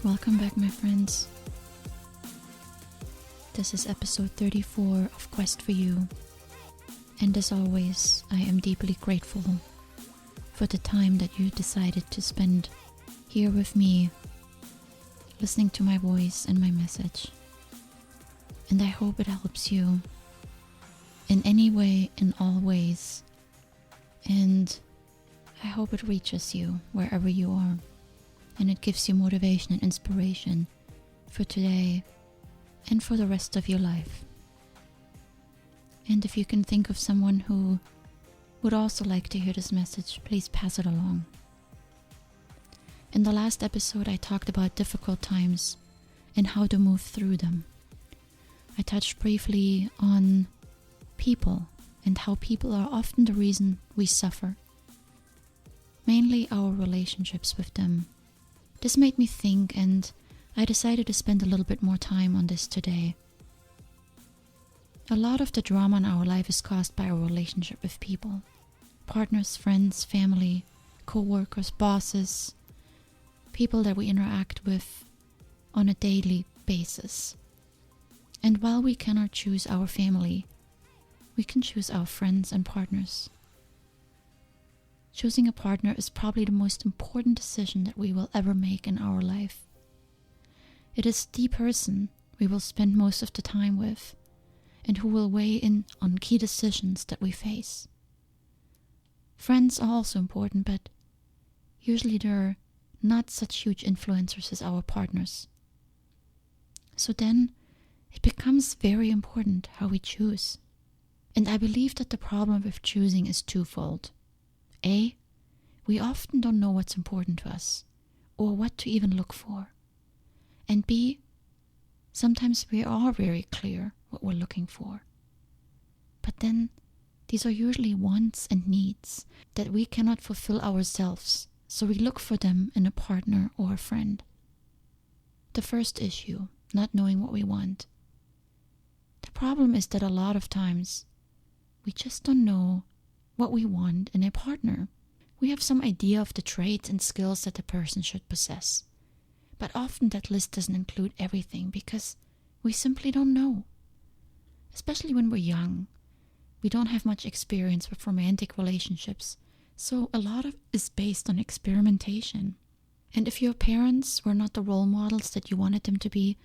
Welcome back, my friends. This is episode 34 of Quest for You. And as always, I am deeply grateful for the time that you decided to spend here with me, listening to my voice and my message. And I hope it helps you in any way, in all ways. And I hope it reaches you wherever you are. And it gives you motivation and inspiration for today and for the rest of your life. And if you can think of someone who would also like to hear this message, please pass it along. In the last episode, I talked about difficult times and how to move through them. I touched briefly on people and how people are often the reason we suffer. Mainly our relationships with them. This made me think, and I decided to spend a little bit more time on this today. A lot of the drama in our life is caused by our relationship with people. Partners, friends, family, co-workers, bosses, people that we interact with on a daily basis. And while we cannot choose our family, we can choose our friends and partners. Choosing a partner is probably the most important decision that we will ever make in our life. It is the person we will spend most of the time with and who will weigh in on key decisions that we face. Friends are also important, but usually they're not such huge influencers as our partners. So then it becomes very important how we choose. And I believe that the problem with choosing is twofold. A, we often don't know what's important to us or what to even look for. And B, sometimes we are very clear what we're looking for. But then these are usually wants and needs that we cannot fulfill ourselves, so we look for them in a partner or a friend. The first issue, not knowing what we want. The problem is that a lot of times we just don't know what we want in a partner. We have some idea of the traits and skills that the person should possess. But often that list doesn't include everything because we simply don't know. Especially when we're young. We don't have much experience with romantic relationships, so a lot of it is based on experimentation. And if your parents were not the role models that you wanted them to be,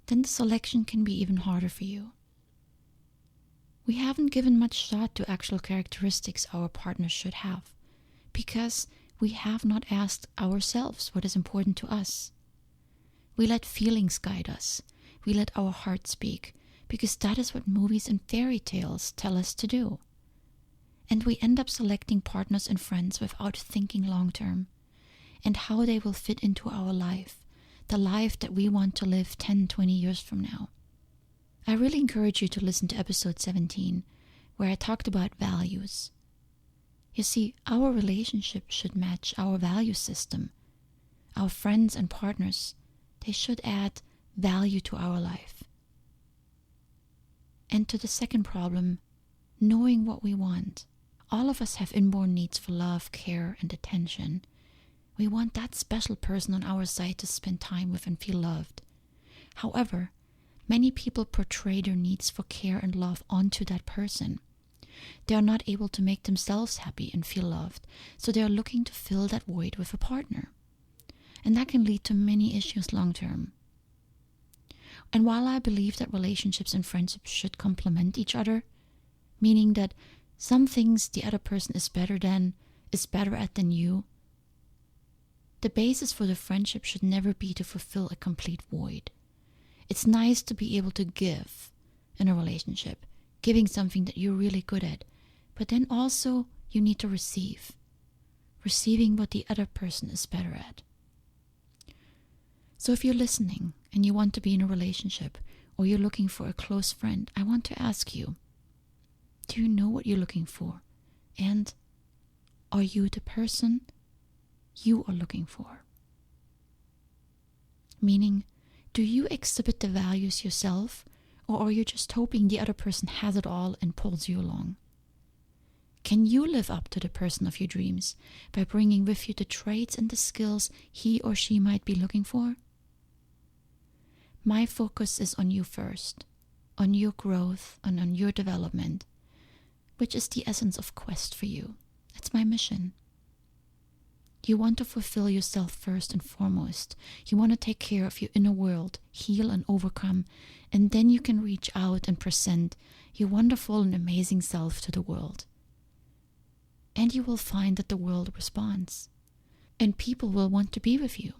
then the selection can be even harder for you. We haven't given much thought to actual characteristics our partners should have, because we have not asked ourselves what is important to us. We let feelings guide us. We let our heart speak, because that is what movies and fairy tales tell us to do. And we end up selecting partners and friends without thinking long term, and how they will fit into our life, the life that we want to live 10, 20 years from now. I really encourage you to listen to episode 17, where I talked about values. You see, our relationship should match our value system. Our friends and partners, they should add value to our life. And to the second problem, knowing what we want. All of us have inborn needs for love, care, and attention. We want that special person on our side to spend time with and feel loved. However, many people portray their needs for care and love onto that person. They are not able to make themselves happy and feel loved, so they are looking to fill that void with a partner. And that can lead to many issues long term. And while I believe that relationships and friendships should complement each other, meaning that some things the other person is better at than you, the basis for the friendship should never be to fulfill a complete void. It's nice to be able to give in a relationship, giving something that you're really good at, but then also you need to receive, receiving what the other person is better at. So if you're listening and you want to be in a relationship or you're looking for a close friend, I want to ask you, do you know what you're looking for? And are you the person you are looking for? Meaning, do you exhibit the values yourself, or are you just hoping the other person has it all and pulls you along? Can you live up to the person of your dreams by bringing with you the traits and the skills he or she might be looking for? My focus is on you first, on your growth and on your development, which is the essence of Quest for you. That's my mission. You want to fulfill yourself first and foremost. You want to take care of your inner world, heal and overcome, and then you can reach out and present your wonderful and amazing self to the world. And you will find that the world responds. And people will want to be with you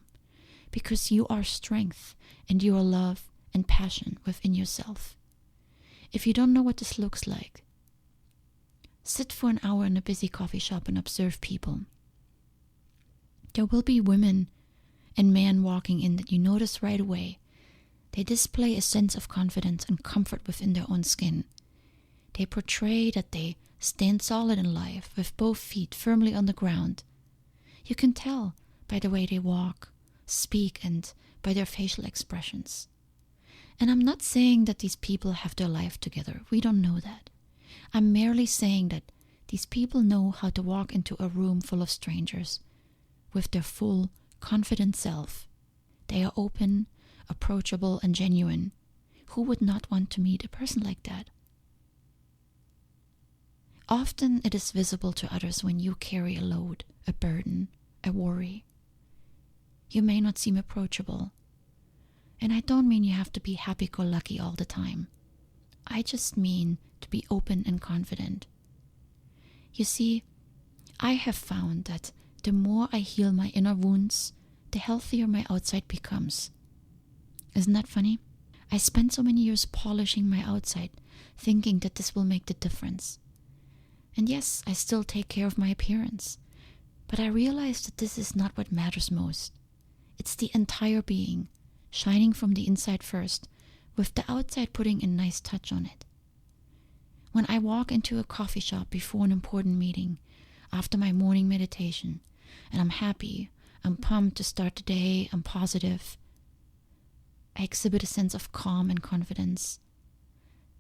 because you are strength and you are love and passion within yourself. If you don't know what this looks like, sit for an hour in a busy coffee shop and observe people. There will be women and men walking in that you notice right away. They display a sense of confidence and comfort within their own skin. They portray that they stand solid in life with both feet firmly on the ground. You can tell by the way they walk, speak, and by their facial expressions. And I'm not saying that these people have their life together. We don't know that. I'm merely saying that these people know how to walk into a room full of strangers with their full, confident self. They are open, approachable, and genuine. Who would not want to meet a person like that? Often it is visible to others when you carry a load, a burden, a worry. You may not seem approachable. And I don't mean you have to be happy-go-lucky all the time. I just mean to be open and confident. You see, I have found that the more I heal my inner wounds, the healthier my outside becomes. Isn't that funny? I spent so many years polishing my outside, thinking that this will make the difference. And yes, I still take care of my appearance. But I realized that this is not what matters most. It's the entire being, shining from the inside first, with the outside putting a nice touch on it. When I walk into a coffee shop before an important meeting, after my morning meditation, and I'm happy, I'm pumped to start the day, I'm positive, I exhibit a sense of calm and confidence.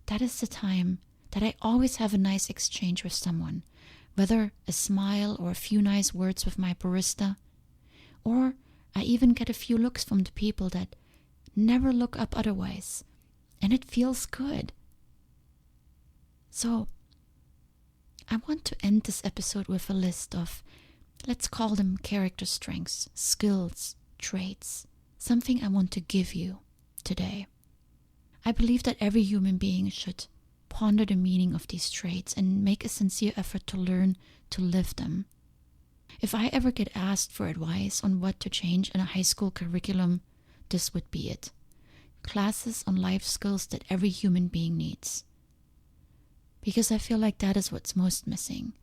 That is the time that I always have a nice exchange with someone, whether a smile or a few nice words with my barista, or I even get a few looks from the people that never look up otherwise, and it feels good. So, I want to end this episode with a list of, let's call them character strengths, skills, traits, something I want to give you today. I believe that every human being should ponder the meaning of these traits and make a sincere effort to learn to live them. If I ever get asked for advice on what to change in a high school curriculum, this would be it. Classes on life skills that every human being needs. Because I feel like that is what's most missing,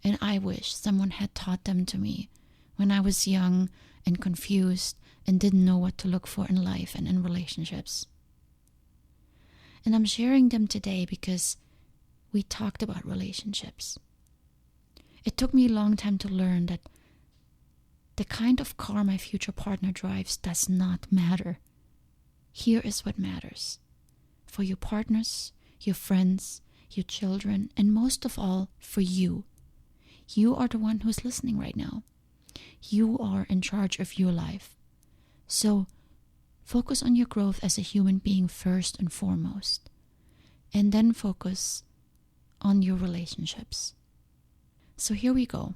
and I wish someone had taught them to me when I was young and confused and didn't know what to look for in life and in relationships. And I'm sharing them today because we talked about relationships. It took me a long time to learn that the kind of car my future partner drives does not matter. Here is what matters. For your partners, your friends, your children, and most of all, for you. You are the one who's listening right now. You are in charge of your life. So, focus on your growth as a human being first and foremost. And then focus on your relationships. So here we go.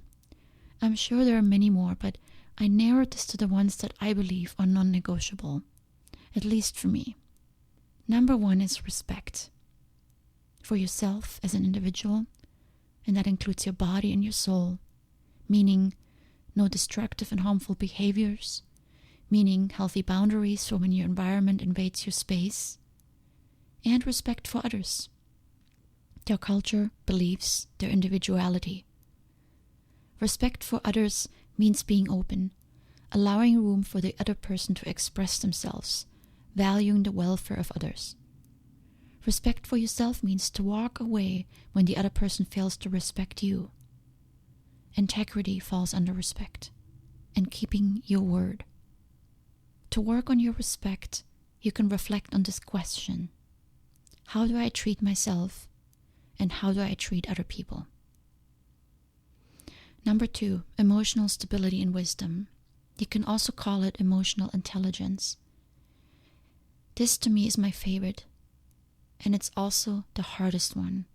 I'm sure there are many more, but I narrowed this to the ones that I believe are non-negotiable, at least for me. Number 1 is respect. For yourself as an individual, and that includes your body and your soul, meaning no destructive and harmful behaviors, meaning healthy boundaries for when your environment invades your space, and respect for others, their culture, beliefs, their individuality. Respect for others means being open, allowing room for the other person to express themselves, valuing the welfare of others. Respect for yourself means to walk away when the other person fails to respect you. Integrity falls under respect, and keeping your word. To work on your respect, you can reflect on this question: how do I treat myself, and how do I treat other people? Number 2, emotional stability and wisdom. You can also call it emotional intelligence. This to me is my favorite, and it's also the hardest one.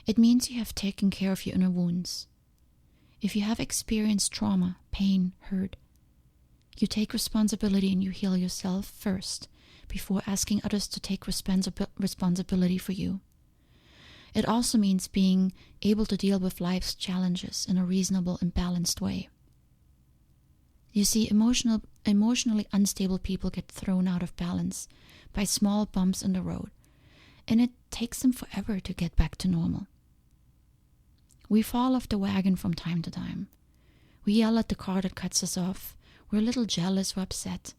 It means you have taken care of your inner wounds. If you have experienced trauma, pain, hurt, you take responsibility and you heal yourself first before asking others to take responsibility for you. It also means being able to deal with life's challenges in a reasonable and balanced way. You see, emotionally unstable people get thrown out of balance by small bumps in the road, and it takes them forever to get back to normal. We fall off the wagon from time to time. We yell at the car that cuts us off. We're a little jealous or upset.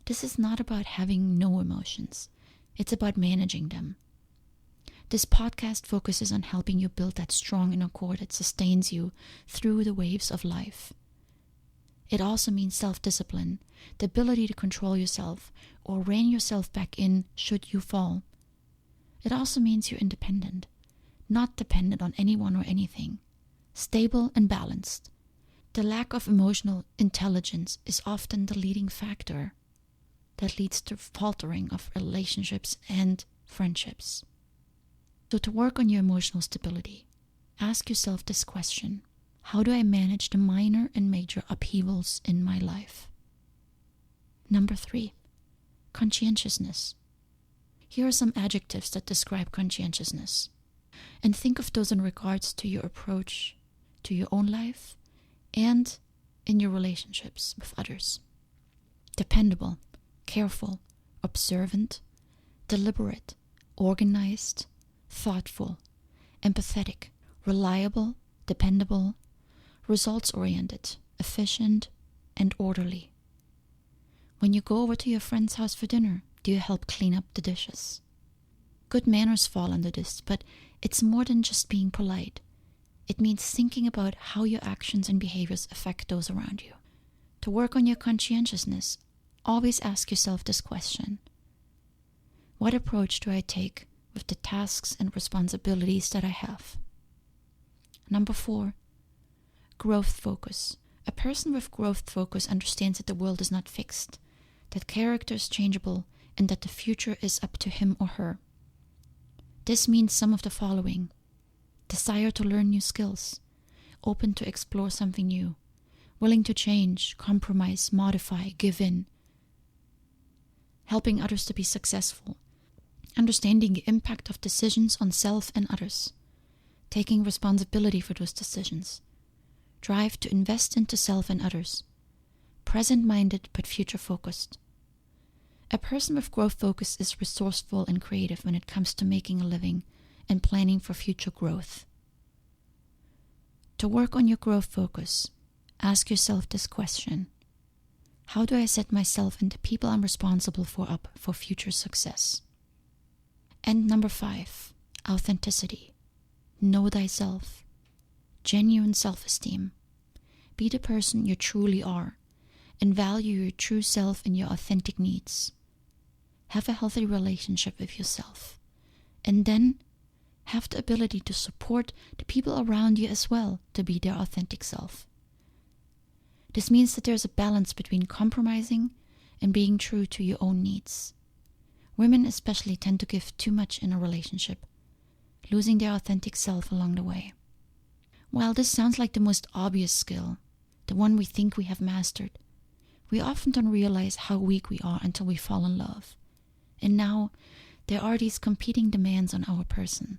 This is not about having no emotions. It's about managing them. This podcast focuses on helping you build that strong inner core that sustains you through the waves of life. It also means self-discipline, the ability to control yourself or rein yourself back in should you fall. It also means you're independent, not dependent on anyone or anything, stable and balanced. The lack of emotional intelligence is often the leading factor that leads to faltering of relationships and friendships. So to work on your emotional stability, ask yourself this question: how do I manage the minor and major upheavals in my life? Number 3, conscientiousness. Here are some adjectives that describe conscientiousness. And think of those in regards to your approach to your own life and in your relationships with others. Dependable, careful, observant, deliberate, organized, thoughtful, empathetic, reliable, dependable, results-oriented, efficient, and orderly. When you go over to your friend's house for dinner, do you help clean up the dishes? Good manners fall under this, but it's more than just being polite. It means thinking about how your actions and behaviors affect those around you. To work on your conscientiousness, always ask yourself this question: what approach do I take with the tasks and responsibilities that I have? Number 4, growth focus. A person with growth focus understands that the world is not fixed, that character is changeable, and that the future is up to him or her. This means some of the following: desire to learn new skills, open to explore something new, willing to change, compromise, modify, give in, helping others to be successful, understanding the impact of decisions on self and others, taking responsibility for those decisions, drive to invest into self and others, present-minded but future-focused. A person with growth focus is resourceful and creative when it comes to making a living and planning for future growth. To work on your growth focus, ask yourself this question: how do I set myself and the people I'm responsible for up for future success? And number 5, authenticity. Know thyself. Genuine self-esteem. Be the person you truly are and value your true self and your authentic needs. Have a healthy relationship with yourself. And then have the ability to support the people around you as well to be their authentic self. This means that there's a balance between compromising and being true to your own needs. Women especially tend to give too much in a relationship, losing their authentic self along the way. While this sounds like the most obvious skill, the one we think we have mastered, we often don't realize how weak we are until we fall in love. And now, there are these competing demands on our person.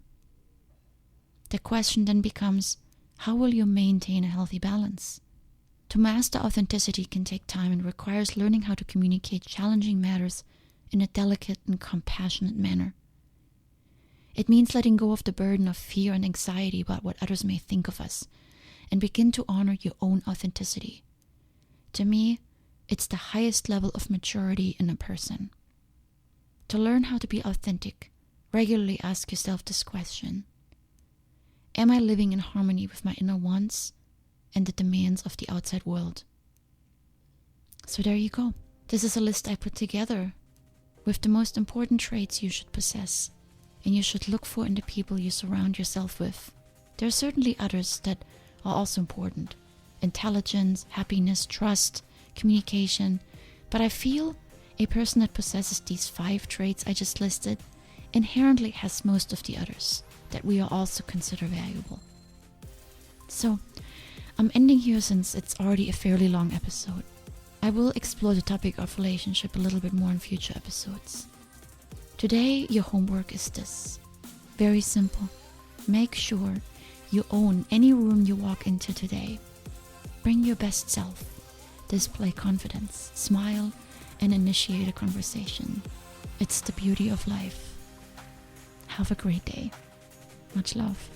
The question then becomes, how will you maintain a healthy balance? To master authenticity can take time and requires learning how to communicate challenging matters in a delicate and compassionate manner. It means letting go of the burden of fear and anxiety about what others may think of us and begin to honor your own authenticity. To me, it's the highest level of maturity in a person. To learn how to be authentic, regularly ask yourself this question: am I living in harmony with my inner wants and the demands of the outside world? So there you go. This is a list I put together with the most important traits you should possess and you should look for in the people you surround yourself with. There are certainly others that are also important. Intelligence, happiness, trust, communication. But I feel a person that possesses these 5 traits I just listed inherently has most of the others that we also consider valuable. So, I'm ending here since it's already a fairly long episode. I will explore the topic of relationship a little bit more in future episodes. Today, your homework is this. Very simple. Make sure you own any room you walk into today. Bring your best self. Display confidence. Smile and initiate a conversation. It's the beauty of life. Have a great day. Much love.